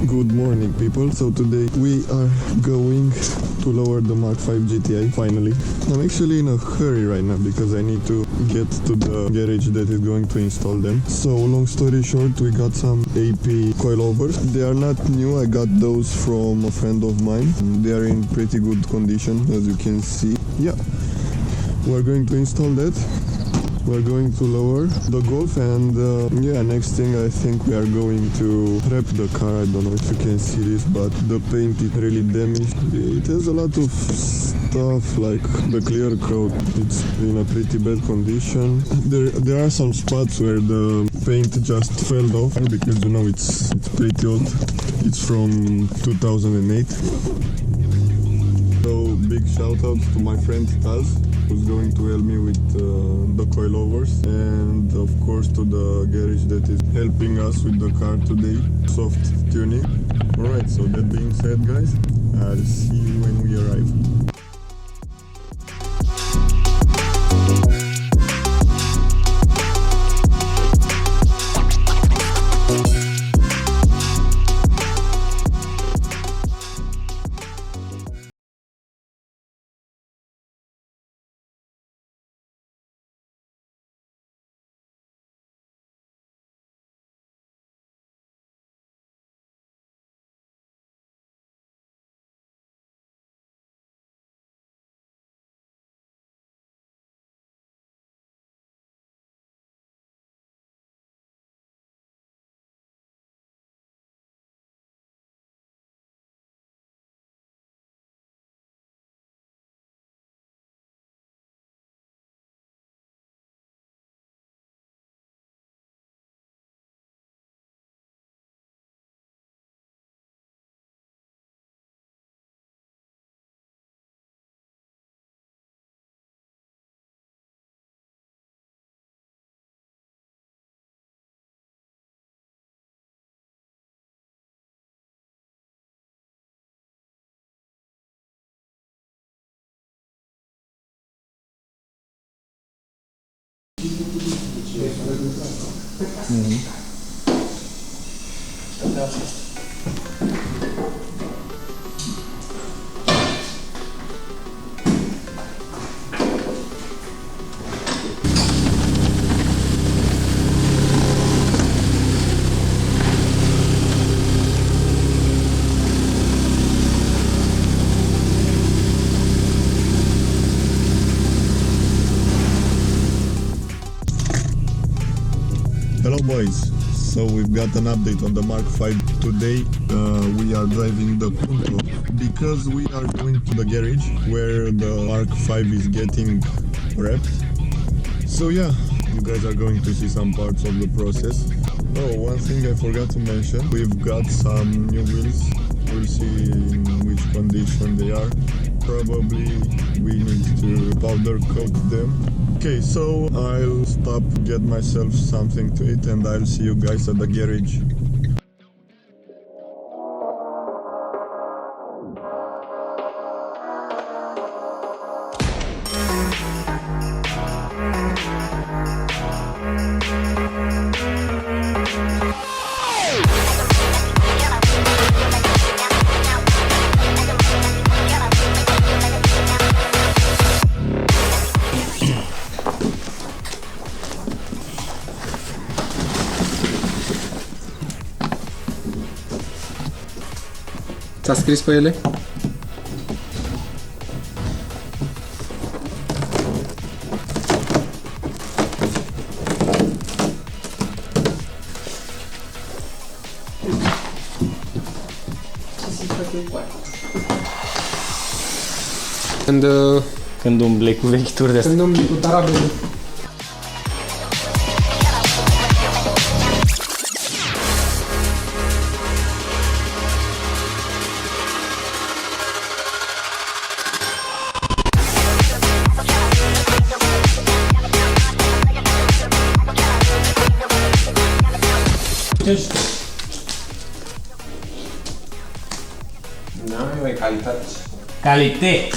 Good morning, people. So today we are going to lower the Mark 5 GTI finally. I'm actually in a hurry right now because I need to get to the garage that is going to install them. So long story short, we got some AP coilovers. They are not new. I got those from a friend of mine. They are in pretty good condition, as you can see. Yeah, we're going to install that. We're going to lower the Golf, and yeah, next thing I think we are going to wrap the car. I don't know if you can see this, but the paint is really damaged. It has a lot of stuff like the clear coat. It's in a pretty bad condition. There are some spots where the paint just fell off because you know it's pretty old. It's from 2008. So big shout out to my friend Taz, who's going to help me with the coilovers, and of course to the garage that is helping us with the car today, soft tuning. Alright, so that being said, guys, I'll see you when we arrive. Hello boys, so we've got an update on the Mark 5 today. We are driving the Punto because we are going to the garage where the Mark 5 is getting wrapped. So yeah, you guys are going to see some parts of the process. Oh, one thing I forgot to mention, we've got some new wheels. We'll see in which condition they are. Probably we need to powder coat them. Okay, so I'll stop, get myself something to eat, and I'll see you guys at the garage. Ți-a scris pe ele? Când umble cu vechituri de astea. Când umbli cu tarabele. N-ai mai calitate. Calité!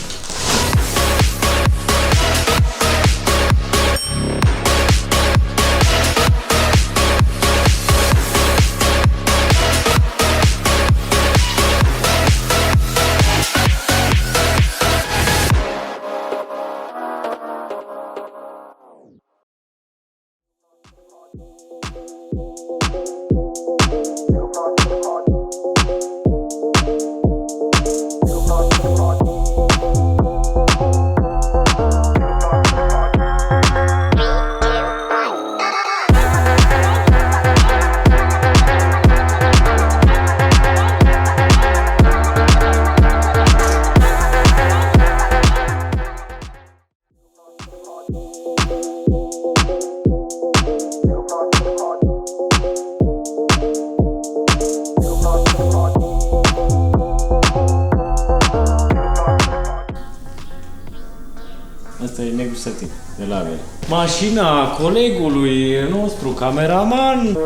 Satin, de la Avery. Mașina colegului nostru, cameraman,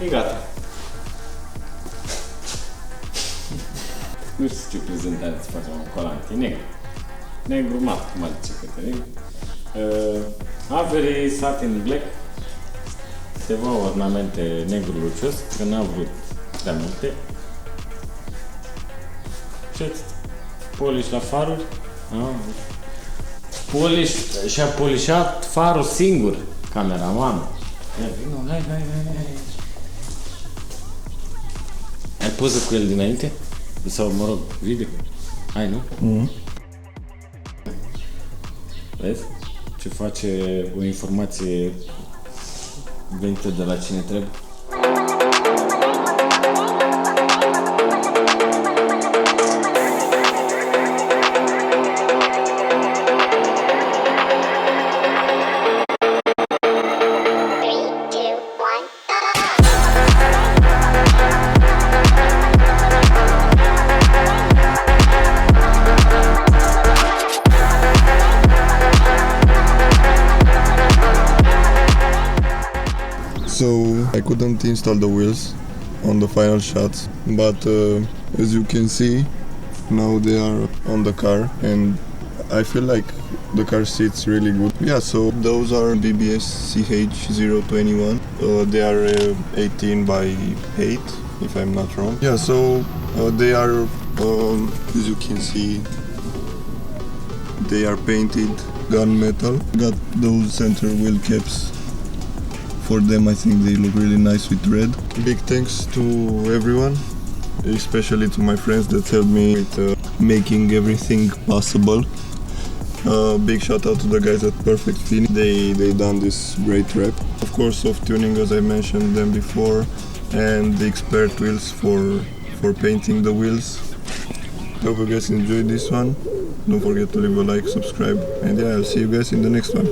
e gata. Nu știu ce prezentare să facem un colant, e negru. Negru mat, cum ar zice Cătălin. Avery Satin Black. Câteva ornamente negru lucios, că n-a vrut prea multe. Și atât. Polish la faruri. Polish, și-a polișat farul singur, cameramanul. Ia, vino, hai. Ai poză cu el dinainte? Sau, mă rog, video? Hai, nu? Vezi? Ce face o informație venită de la cine trebuie? So I couldn't install the wheels on the final shots, but as you can see, now they are on the car and I feel like the car sits really good. Yeah, so those are BBS CH 021. They are 18 by 8, if I'm not wrong. Yeah, so they are, as you can see, they are painted gunmetal. Got those center wheel caps. For them, I think they look really nice with red. Big thanks to everyone, especially to my friends that helped me with making everything possible. Big shout out to the guys at Perfect Finish. They done this great wrap. Of course, soft tuning, as I mentioned them before, and the expert wheels for painting the wheels. Hope you guys enjoyed this one. Don't forget to leave a like, subscribe, and yeah, I'll see you guys in the next one.